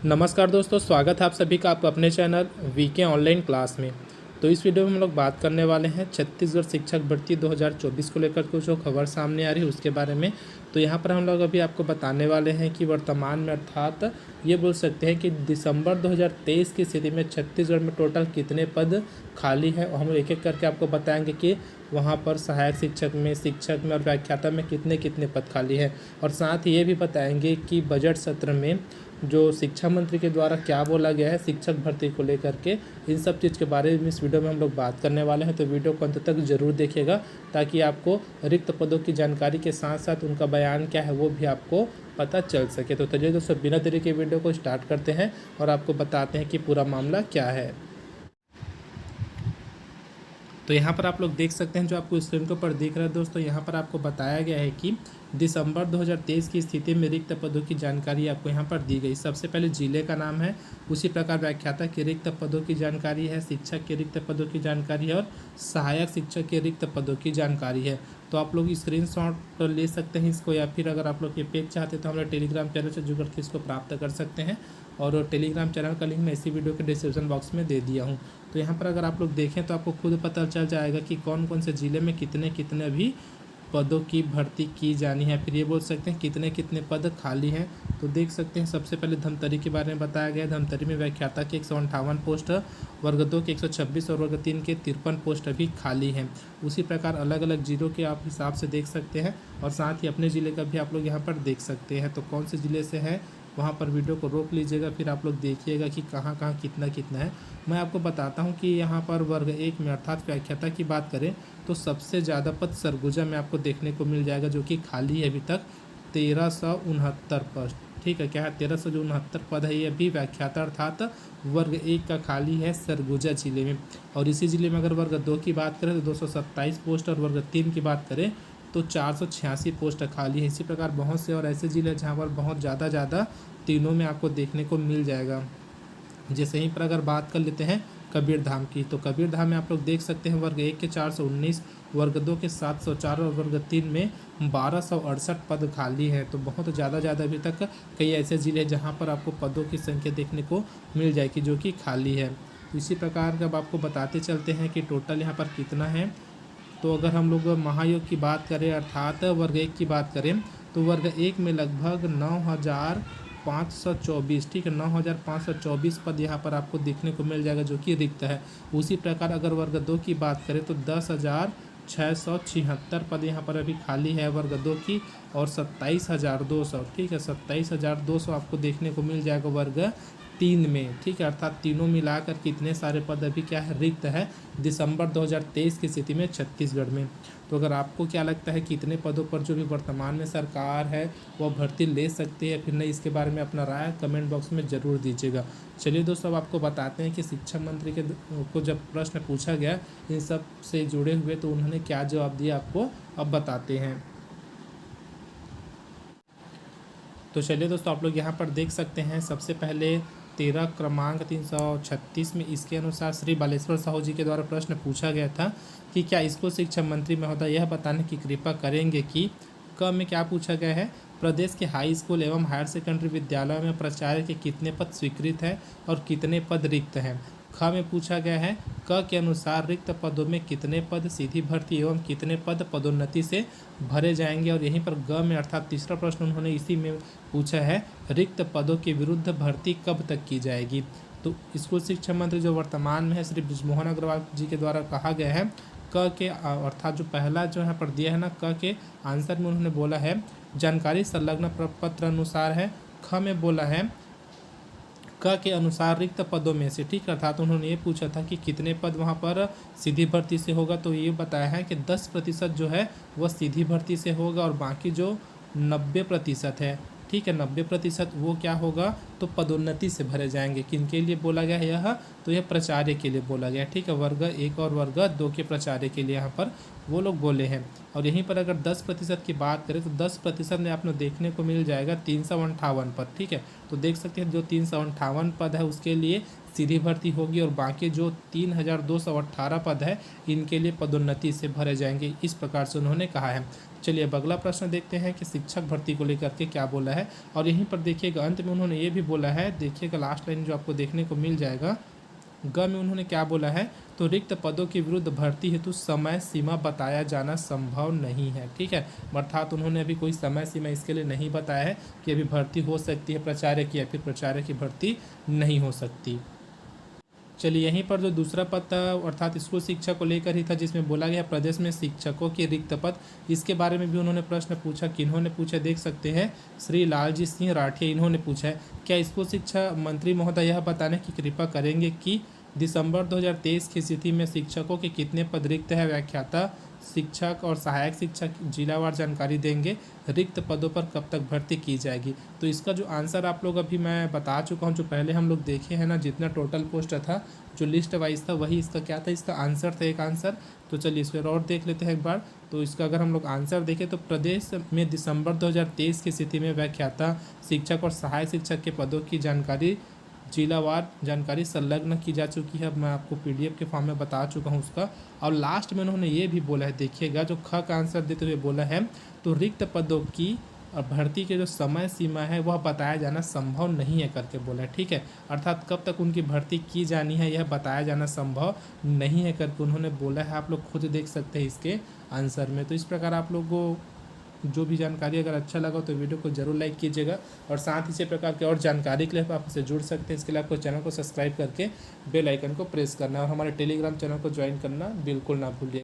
नमस्कार दोस्तों, स्वागत है आप सभी का आपको अपने चैनल वीके ऑनलाइन क्लास में। तो इस वीडियो में हम लोग बात करने वाले हैं छत्तीसगढ़ शिक्षक भर्ती 2024 को लेकर कुछ जो खबर सामने आ रही है उसके बारे में। तो यहाँ पर हम लोग अभी आपको बताने वाले हैं कि वर्तमान में अर्थात ये बोल सकते हैं कि दिसंबर 2023 की स्थिति में छत्तीसगढ़ में टोटल कितने पद खाली है, और हम एक एक करके आपको बताएंगे कि वहाँ पर सहायक शिक्षक में और व्याख्याता में कितने कितने पद खाली है। और साथ ही ये भी बताएंगे कि बजट सत्र में जो शिक्षा मंत्री के द्वारा क्या बोला गया है शिक्षक भर्ती को लेकर के, इन सब चीज़ के बारे में इस वीडियो में हम लोग बात करने वाले हैं। तो वीडियो को अंत तक जरूर देखिएगा ताकि आपको रिक्त पदों की जानकारी के साथ साथ उनका बयान क्या है वो भी आपको पता चल सके। तो चलिए दोस्तों, बिना देरी के वीडियो को स्टार्ट करते हैं और आपको बताते हैं कि पूरा मामला क्या है। तो यहाँ पर आप लोग देख सकते हैं, जो आपको स्क्रीन के ऊपर दिख रहा है दोस्तों, यहाँ पर आपको बताया गया है कि दिसंबर 2023 की स्थिति में रिक्त पदों की जानकारी आपको यहाँ पर दी गई। सबसे पहले जिले का नाम है, उसी प्रकार व्याख्याता के रिक्त पदों की जानकारी है, शिक्षक के रिक्त पदों की जानकारी है और सहायक शिक्षक के रिक्त पदों की जानकारी है। तो आप लोग स्क्रीनशॉट ले सकते हैं इसको, या फिर अगर आप लोग ये पेज चाहते हैं तो हमारे टेलीग्राम चैनल से जुड़ करके इसको प्राप्त कर सकते हैं। और टेलीग्राम चैनल का लिंक मैं इसी वीडियो के डिस्क्रिप्शन बॉक्स में दे दिया हूँ। तो यहाँ पर अगर आप लोग देखें तो आपको खुद पता चल जाएगा कि कौन कौन से ज़िले में कितने कितने अभी पदों की भर्ती की जानी है। फिर ये बोल सकते हैं कितने कितने पद खाली हैं। तो देख सकते हैं सबसे पहले धमतरी के बारे में बताया गया है। धमतरी में व्याख्याता के 158 पोस्ट, वर्ग 2 के 126 और वर्ग 3 के 53 पोस्ट अभी खाली हैं। उसी प्रकार अलग अलग जिलों के आप हिसाब से देख सकते हैं, और साथ ही अपने ज़िले का भी आप लोग यहाँ पर देख सकते हैं। तो कौन से ज़िले से है वहाँ पर वीडियो को रोक लीजिएगा, फिर आप लोग देखिएगा कि कहाँ कहाँ कितना कितना है। मैं आपको बताता हूँ कि यहाँ पर वर्ग 1 में अर्थात व्याख्याता की बात करें तो सबसे ज़्यादा पद सरगुजा में आपको देखने को मिल जाएगा, जो कि खाली है अभी तक 1369 पद। ठीक है, क्या है 1369 पद है, ये अभी व्याख्याता अर्थात वर्ग 1 का खाली है सरगुजा जिले में। और इसी ज़िले में अगर वर्ग 2 की बात करें तो 227 पोस्ट, और वर्ग 3 की बात करें तो 486 पोस्ट खाली है। इसी प्रकार बहुत से और ऐसे ज़िले हैं जहाँ पर बहुत ज़्यादा तीनों में आपको देखने को मिल जाएगा। जैसे यहीं पर अगर बात कर लेते हैं कबीरधाम की, तो कबीरधाम में आप लोग देख सकते हैं वर्ग 1 के 419, वर्ग 2 के 704 और वर्ग 3 में 1268 पद खाली हैं। तो बहुत ज़्यादा अभी तक कई ऐसे ज़िले हैं जहाँ पर आपको पदों की संख्या देखने को मिल जाएगी जो कि खाली है। तो इसी प्रकार जब आपको बताते चलते हैं कि टोटल यहाँ पर कितना है, तो अगर हम लोग महायोग की बात करें अर्थात वर्ग 1 की बात करें तो वर्ग 1 में लगभग 9524, ठीक है, 9524 पद यहाँ पर आपको देखने को मिल जाएगा जो कि रिक्त है। उसी प्रकार अगर वर्ग 2 की बात करें तो 10,676 पद यहाँ पर अभी खाली है वर्ग 2 की, और 27,200, ठीक है, 27,200 आपको देखने को मिल जाएगा वर्ग 3 में। ठीक है, अर्थात तीनों मिलाकर कितने सारे पद अभी क्या है रिक्त है दिसंबर 2023 की स्थिति में छत्तीसगढ़ में। तो अगर आपको क्या लगता है कितने पदों पर जो भी वर्तमान में सरकार है वह भर्ती ले सकती है फिर नहीं, इसके बारे में अपना राय कमेंट बॉक्स में ज़रूर दीजिएगा। चलिए दोस्तों, अब आपको बताते हैं कि शिक्षा मंत्री के को जब प्रश्न पूछा गया इन सब से जुड़े हुए तो उन्होंने क्या जवाब दिया आपको अब बताते हैं। तो चलिए दोस्तों, आप लोग यहाँ पर देख सकते हैं सबसे पहले 13 क्रमांक 336 में इसके अनुसार श्री बालेश्वर साहू जी के द्वारा प्रश्न पूछा गया था कि क्या स्कूल शिक्षा मंत्री महोदय यह बताने की कृपा करेंगे कि क में क्या पूछा गया है, प्रदेश के हाई स्कूल एवं हायर सेकेंडरी विद्यालयों में प्राचार्य के कितने पद स्वीकृत हैं और कितने पद रिक्त हैं। ख में पूछा गया है क के अनुसार रिक्त पदों में कितने पद सीधी भर्ती एवं कितने पद पदोन्नति से भरे जाएंगे। और यहीं पर ग में अर्थात तीसरा प्रश्न उन्होंने इसी में पूछा है रिक्त पदों के विरुद्ध भर्ती कब तक की जाएगी। तो स्कूल शिक्षा मंत्री जो वर्तमान में है श्री बृजमोहन अग्रवाल जी के द्वारा कहा गया है क के अर्थात जो पहला जो यहाँ पर दिया है ना क के आंसर में उन्होंने बोला है जानकारी संलग्न प्रपत्र अनुसार है। ख में बोला है क के अनुसार रिक्त पदों में से, ठीक, अर्थात उन्होंने ये पूछा था कि कितने पद वहाँ पर सीधी भर्ती से होगा, तो ये बताया है कि 10% जो है वह सीधी भर्ती से होगा और बाकी जो 90% है, ठीक है, 90% वो क्या होगा तो पदोन्नति से भरे जाएंगे। किनके लिए बोला गया है यह, तो यह प्राचार्य के लिए बोला गया, ठीक है, वर्ग 1 और वर्ग 2 के प्राचार्य के लिए यहाँ पर वो लोग बोले हैं। और यहीं पर अगर 10% की बात करें तो 10% में आपको देखने को मिल जाएगा 358 पद, ठीक है। तो देख सकते हैं जो 358 पद है उसके लिए सीधी भर्ती होगी और बाकी जो 3218 पद है इनके लिए पदोन्नति से भरे जाएंगे, इस प्रकार से उन्होंने कहा है। चलिए अब अगला प्रश्न देखते हैं कि शिक्षक भर्ती को लेकर के क्या बोला है। और यहीं पर देखिएगा अंत में उन्होंने ये भी बोला है, देखिएगा लास्ट लाइन जो आपको देखने को मिल जाएगा ग में उन्होंने क्या बोला है, तो रिक्त पदों के विरुद्ध भर्ती हेतु समय सीमा बताया जाना संभव नहीं है, ठीक है। अर्थात उन्होंने अभी कोई समय सीमा इसके लिए नहीं बताया है कि अभी भर्ती हो सकती है प्राचार्य की या फिर प्राचार्य की भर्ती नहीं हो सकती। चलिए यहीं पर जो दूसरा पद था अर्थात स्कूल शिक्षा को लेकर ही था, जिसमें बोला गया प्रदेश में शिक्षकों के रिक्त पद, इसके बारे में भी उन्होंने प्रश्न पूछा। किन्होंने पूछा देख सकते हैं, श्री लालजी सिंह राठिया इन्होंने पूछा है, क्या स्कूल शिक्षा मंत्री महोदय यह बताने की कृपा करेंगे कि दिसंबर 2023 की स्थिति में शिक्षकों के कितने पद रिक्त है। व्याख्याता शिक्षक और सहायक शिक्षक जिलावार जानकारी देंगे। रिक्त पदों पर कब तक भर्ती की जाएगी। तो इसका जो आंसर आप लोग अभी मैं बता चुका हूँ, जो पहले हम लोग देखे हैं ना, जितना टोटल पोस्ट था जो लिस्ट वाइज था वही इसका क्या था, इसका आंसर था एक आंसर। तो चलिए इसको और देख लेते हैं एक बार। तो इसका अगर हम लोग आंसर देखें तो प्रदेश में दिसंबर 2023 की स्थिति में व्याख्याता शिक्षक और सहायक शिक्षक के पदों की जानकारी जिलावार जानकारी संलग्न की जा चुकी है। मैं आपको पीडीएफ के फॉर्म में बता चुका हूँ उसका। और लास्ट में उन्होंने ये भी बोला है, देखिएगा जो ख का आंसर देते हुए बोला है, तो रिक्त पदों की भर्ती के जो समय सीमा है वह बताया जाना संभव नहीं है करके बोला है, ठीक है। अर्थात कब तक उनकी भर्ती की जानी है यह बताया जाना संभव नहीं है करके उन्होंने बोला है। आप लोग खुद देख सकते हैं इसके आंसर में। तो इस प्रकार आप लोगों को जो भी जानकारी अगर अच्छा लगा तो वीडियो को जरूर लाइक कीजिएगा और साथ ही इसी प्रकार के और जानकारी के लिए आप हमसे जुड़ सकते हैं। इसके लिए आपको चैनल को सब्सक्राइब करके बेल आइकन को प्रेस करना है और हमारे टेलीग्राम चैनल को ज्वाइन करना बिल्कुल ना भूलिए।